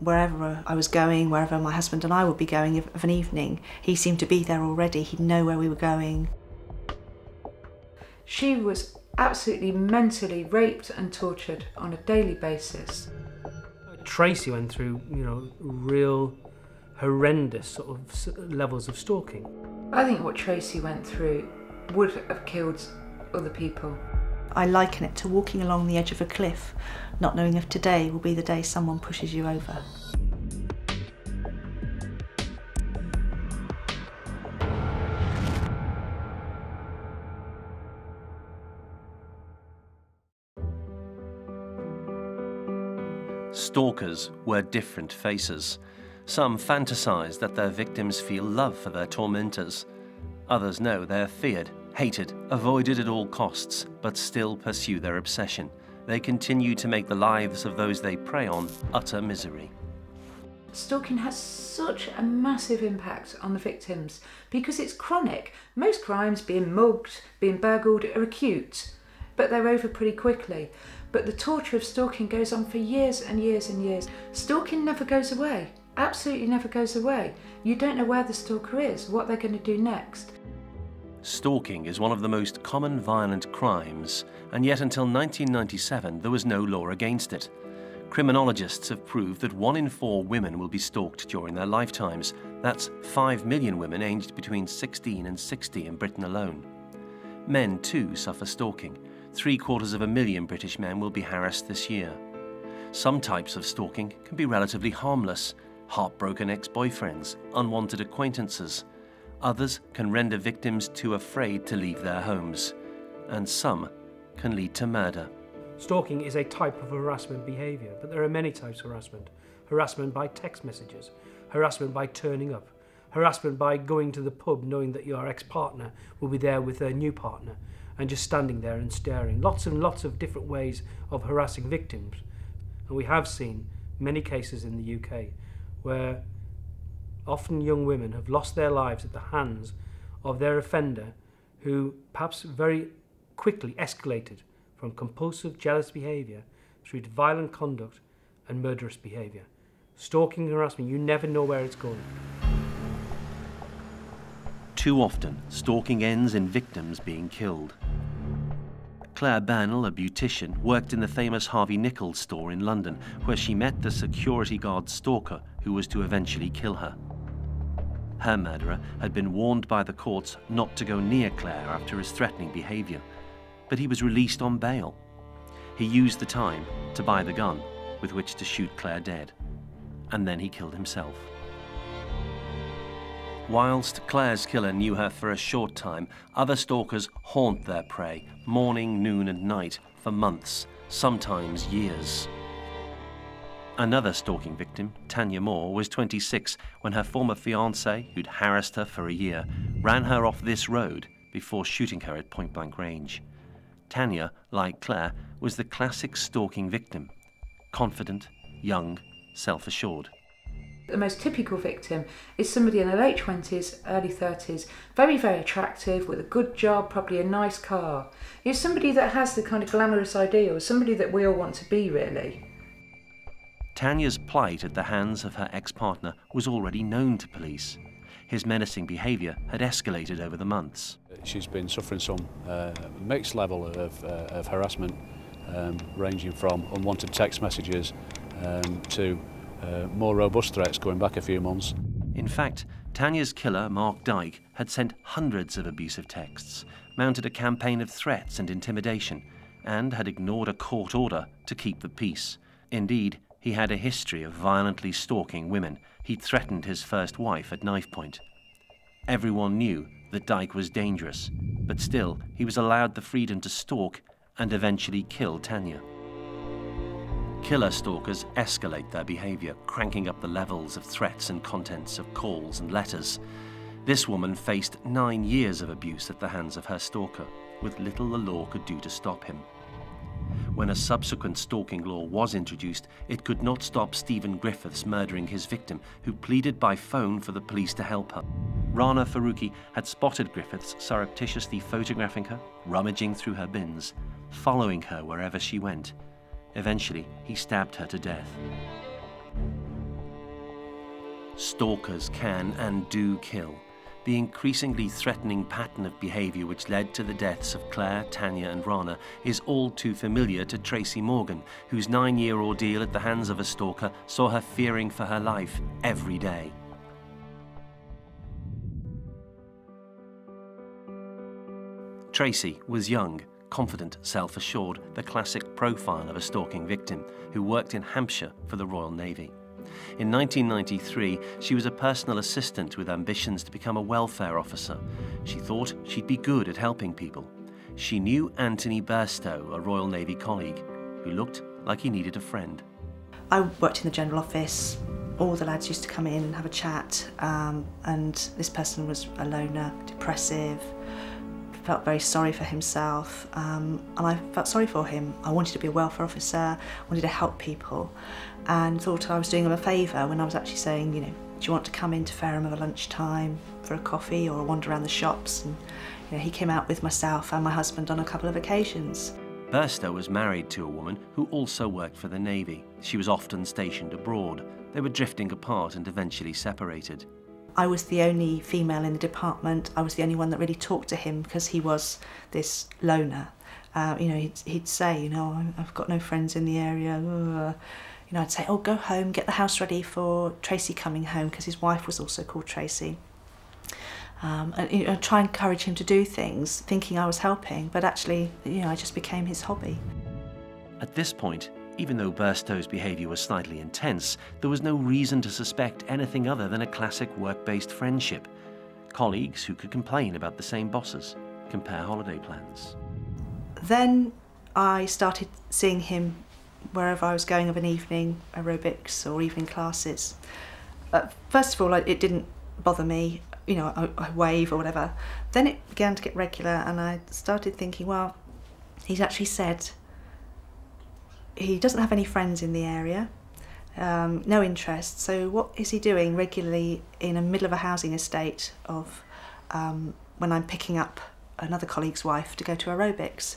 wherever I was going, wherever my husband and I would be going of an evening, he seemed to be there already. He'd know where we were going. She was absolutely mentally raped and tortured on a daily basis. Tracey went through, real horrendous sort of levels of stalking. I think what Tracey went through would have killed other people. I liken it to walking along the edge of a cliff, not knowing if today will be the day someone pushes you over. Stalkers wear different faces. Some fantasize that their victims feel love for their tormentors. Others know they're feared, hated, avoided at all costs, but still pursue their obsession. They continue to make the lives of those they prey on utter misery. Stalking has such a massive impact on the victims because it's chronic. Most crimes, being mugged, being burgled, are acute, but they're over pretty quickly. But the torture of stalking goes on for years and years and years. Stalking never goes away, absolutely never goes away. You don't know where the stalker is, what they're going to do next. Stalking is one of the most common violent crimes, and yet until 1997 there was no law against it. Criminologists have proved that 1 in 4 women will be stalked during their lifetimes. That's 5 million women aged between 16 and 60 in Britain alone. Men too suffer stalking. 750,000 British men will be harassed this year. Some types of stalking can be relatively harmless: heartbroken ex-boyfriends, unwanted acquaintances. Others can render victims too afraid to leave their homes. And some can lead to murder. Stalking is a type of harassment behaviour, but there are many types of harassment. Harassment by text messages, harassment by turning up, harassment by going to the pub knowing that your ex-partner will be there with their new partner and just standing there and staring. Lots and lots of different ways of harassing victims. And we have seen many cases in the UK where often young women have lost their lives at the hands of their offender, who perhaps very quickly escalated from compulsive, jealous behaviour through to violent conduct and murderous behaviour. Stalking and harassment, you never know where it's going. Too often, stalking ends in victims being killed. Claire Bernal, a beautician, worked in the famous Harvey Nichols store in London, where she met the security guard stalker who was to eventually kill her. Her murderer had been warned by the courts not to go near Claire after his threatening behaviour, but he was released on bail. He used the time to buy the gun with which to shoot Claire dead, and then he killed himself. Whilst Claire's killer knew her for a short time, other stalkers haunt their prey, morning, noon and night, for months, sometimes years. Another stalking victim, Tanya Moore, was 26 when her former fiancé, who'd harassed her for a year, ran her off this road before shooting her at point-blank range. Tanya, like Claire, was the classic stalking victim: confident, young, self-assured. The most typical victim is somebody in their late 20s, early 30s, very, very attractive, with a good job, probably a nice car. It's somebody that has the kind of glamorous ideal, somebody that we all want to be, really. Tanya's plight at the hands of her ex-partner was already known to police. His menacing behaviour had escalated over the months. She's been suffering some mixed level of harassment, ranging from unwanted text messages to more robust threats going back a few months. In fact, Tanya's killer, Mark Dyke, had sent hundreds of abusive texts, mounted a campaign of threats and intimidation, and had ignored a court order to keep the peace. Indeed, he had a history of violently stalking women. He'd threatened his first wife at knife point. Everyone knew that Dyke was dangerous, but still he was allowed the freedom to stalk and eventually kill Tanya. Killer stalkers escalate their behaviour, cranking up the levels of threats and contents of calls and letters. This woman faced 9 years of abuse at the hands of her stalker, with little the law could do to stop him. When a subsequent stalking law was introduced, it could not stop Stephen Griffiths murdering his victim, who pleaded by phone for the police to help her. Rana Faruqi had spotted Griffiths surreptitiously photographing her, rummaging through her bins, following her wherever she went. Eventually, he stabbed her to death. Stalkers can and do kill. The increasingly threatening pattern of behaviour which led to the deaths of Claire, Tanya and Rana is all too familiar to Tracey Morgan, whose 9-year ordeal at the hands of a stalker saw her fearing for her life every day. Tracey was young, confident, self-assured, the classic profile of a stalking victim who worked in Hampshire for the Royal Navy. In 1993, she was a personal assistant with ambitions to become a welfare officer. She thought she'd be good at helping people. She knew Anthony Burstow, a Royal Navy colleague, who looked like he needed a friend. I worked in the general office. All the lads used to come in and have a chat, and this person was a loner, depressive, felt very sorry for himself, and I felt sorry for him. I wanted to be a welfare officer, wanted to help people, and thought I was doing him a favour when I was actually saying, you know, do you want to come into Fareham at lunchtime for a coffee or a wander around the shops? And you know, he came out with myself and my husband on a couple of occasions. Burstow was married to a woman who also worked for the Navy. She was often stationed abroad. They were drifting apart and eventually separated. I was the only female in the department. I was the only one that really talked to him because he was this loner. You know, he'd say, you know, I've got no friends in the area. You know, I'd say, oh, go home, get the house ready for Tracey coming home, because his wife was also called Tracey. And you know, try and encourage him to do things, thinking I was helping, but actually, you know, I just became his hobby. At this point, even though Burstow's behaviour was slightly intense, there was no reason to suspect anything other than a classic work-based friendship. Colleagues who could complain about the same bosses, compare holiday plans. Then I started seeing him wherever I was going of an evening, aerobics or evening classes. First of all, it didn't bother me, you know, I wave or whatever. Then it began to get regular, and I started thinking, well, he's actually said he doesn't have any friends in the area, no interest, so what is he doing regularly in the middle of a housing estate of when I'm picking up another colleague's wife to go to aerobics?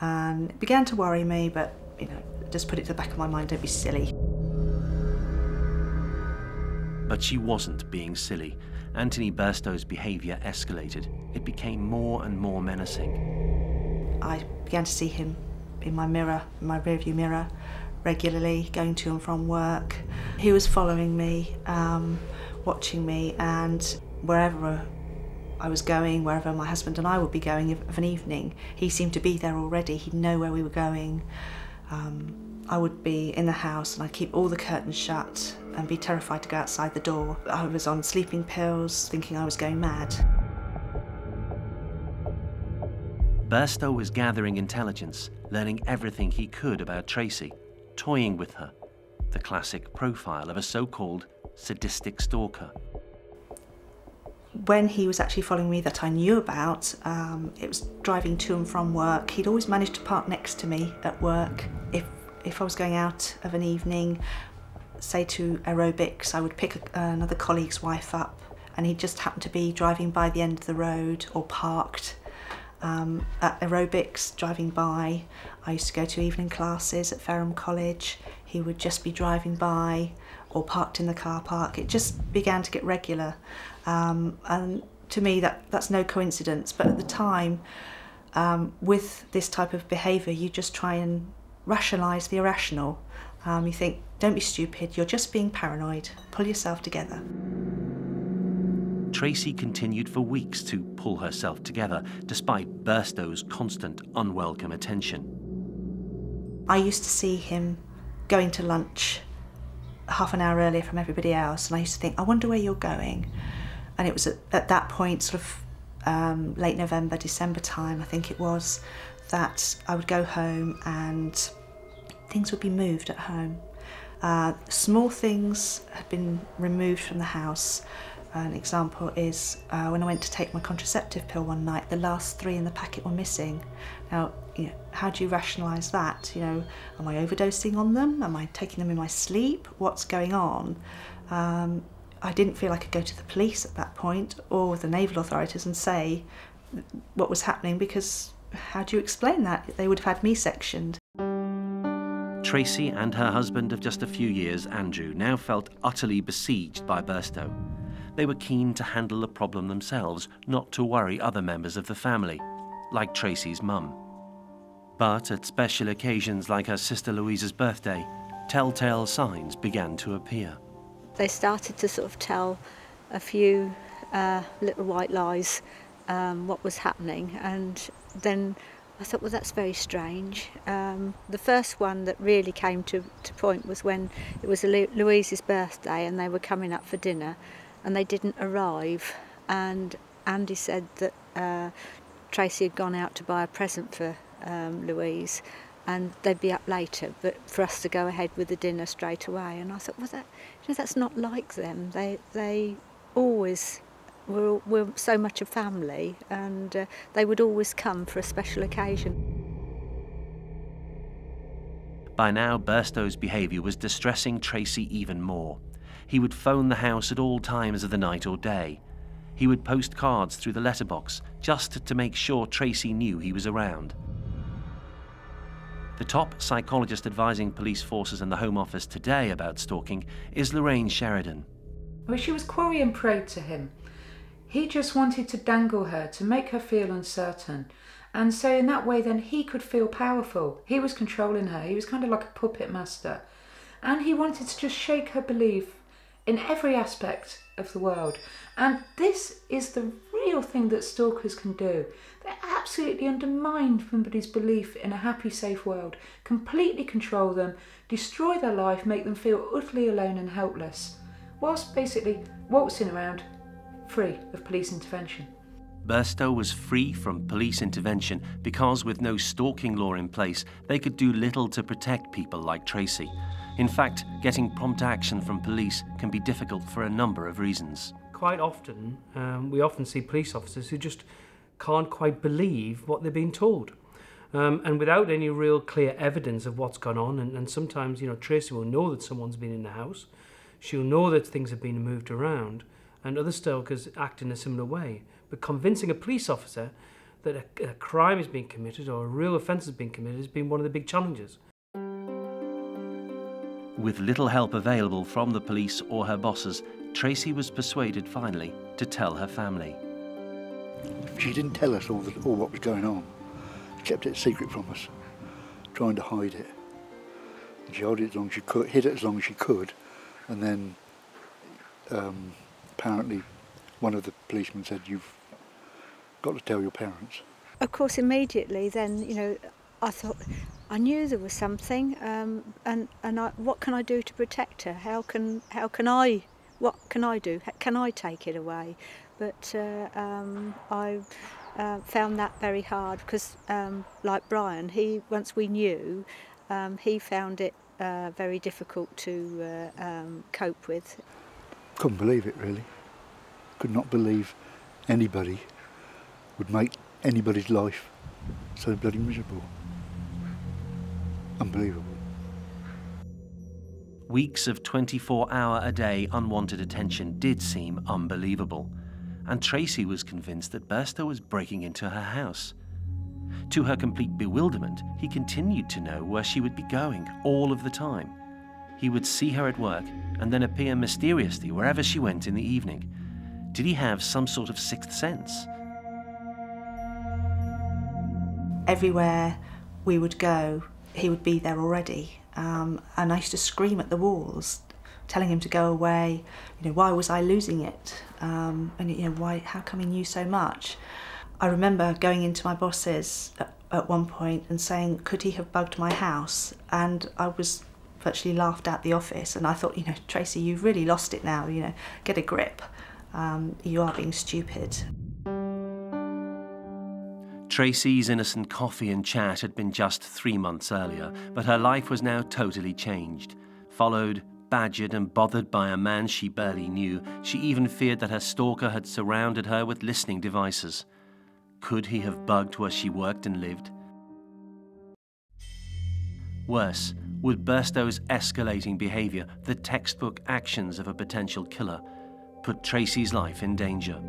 And it began to worry me, but you know, just put it to the back of my mind, don't be silly. But she wasn't being silly. Anthony Burstow's behaviour escalated. It became more and more menacing. I began to see him in my mirror, in my rearview mirror, regularly, going to and from work. He was following me, watching me, and wherever I was going, wherever my husband and I would be going of an evening, he seemed to be there already. He'd know where we were going. I would be in the house and I'd keep all the curtains shut and be terrified to go outside the door. I was on sleeping pills, thinking I was going mad. Burstow was gathering intelligence, learning everything he could about Tracey, toying with her, the classic profile of a so-called sadistic stalker. When he was actually following me that I knew about, it was driving to and from work. He'd always managed to park next to me at work. If I was going out of an evening, say to aerobics, I would pick another colleague's wife up, and he'd just happen to be driving by the end of the road or parked. At aerobics, driving by, I used to go to evening classes at Fareham College. He would just be driving by or parked in the car park. It just began to get regular. And to me, that's no coincidence. But at the time, with this type of behaviour, you just try and rationalise the irrational. You think, don't be stupid, you're just being paranoid. Pull yourself together. Tracey continued for weeks to pull herself together, despite Burstow's constant unwelcome attention. I used to see him going to lunch half an hour earlier from everybody else, and I used to think, I wonder where you're going. And it was at that point, sort of late November, December time, I think it was, that I would go home and things would be moved at home. Small things had been removed from the house. An example is when I went to take my contraceptive pill one night, the last 3 in the packet were missing. Now, you know, how do you rationalise that? You know, am I overdosing on them? Am I taking them in my sleep? What's going on? I didn't feel I could go to the police at that point or the naval authorities and say what was happening, because how do you explain that? They would have had me sectioned. Tracey and her husband of just a few years, Andrew, now felt utterly besieged by Burstow. They were keen to handle the problem themselves, not to worry other members of the family, like Tracey's mum. But at special occasions like her sister Louise's birthday, telltale signs began to appear. They started to sort of tell a few little white lies what was happening, and then I thought, well, that's very strange. The first one that really came to point was when it was Louise's birthday and they were coming up for dinner and they didn't arrive, and Andy said that Tracey had gone out to buy a present for Louise and they'd be up later, but for us to go ahead with the dinner straight away. And I thought, well, that's not like them. They always were so much a family, and they would always come for a special occasion. By now, Burstow's behaviour was distressing Tracey even more. He would phone the house at all times of the night or day. He would post cards through the letterbox just to make sure Tracey knew he was around. The top psychologist advising police forces and the Home Office today about stalking is Lorraine Sheridan. Well, she was quarry and prey to him. He just wanted to dangle her, to make her feel uncertain. And so in that way then he could feel powerful. He was controlling her. He was kind of like a puppet master. And he wanted to just shake her belief in every aspect of the world. And this is the real thing that stalkers can do. They absolutely undermine somebody's belief in a happy, safe world, completely control them, destroy their life, make them feel utterly alone and helpless, whilst basically waltzing around free of police intervention. Burstow was free from police intervention because with no stalking law in place, they could do little to protect people like Tracey. In fact, getting prompt action from police can be difficult for a number of reasons. Quite often, we often see police officers who just can't quite believe what they're being told. And without any real clear evidence of what's gone on, and sometimes, Tracey will know that someone's been in the house, she'll know that things have been moved around, and other stalkers act in a similar way. But convincing a police officer that a crime is being committed or a real offence has been committed has been one of the big challenges. With little help available from the police or her bosses, Tracey was persuaded finally to tell her family. She didn't tell us all what was going on. She kept it a secret from us, trying to hide it. And she hid it as long as she could, hid it as long as she could, and then apparently one of the policemen said, "You've got to tell your parents." Of course, immediately then, I thought, I knew there was something, and what can I do to protect her? What can I do? Can I take it away? But I found that very hard because, like Brian, once we knew, he found it very difficult to cope with. Couldn't believe it, really. Could not believe anybody would make anybody's life so bloody miserable. Unbelievable. Weeks of 24-hour-a-day unwanted attention did seem unbelievable, and Tracey was convinced that Burstow was breaking into her house. To her complete bewilderment, he continued to know where she would be going all of the time. He would see her at work and then appear mysteriously wherever she went in the evening. Did he have some sort of sixth sense? Everywhere we would go, he would be there already. And I used to scream at the walls, telling him to go away. Why was I losing it? And why? How come he knew so much? I remember going into my bosses at one point and saying, could he have bugged my house? And I was virtually laughed at the office. And I thought, Tracey, you've really lost it now. Get a grip. You are being stupid. Tracey's innocent coffee and chat had been just 3 months earlier, but her life was now totally changed. Followed, badgered and bothered by a man she barely knew, she even feared that her stalker had surrounded her with listening devices. Could he have bugged where she worked and lived? Worse, would Burstow's escalating behaviour, the textbook actions of a potential killer, put Tracey's life in danger?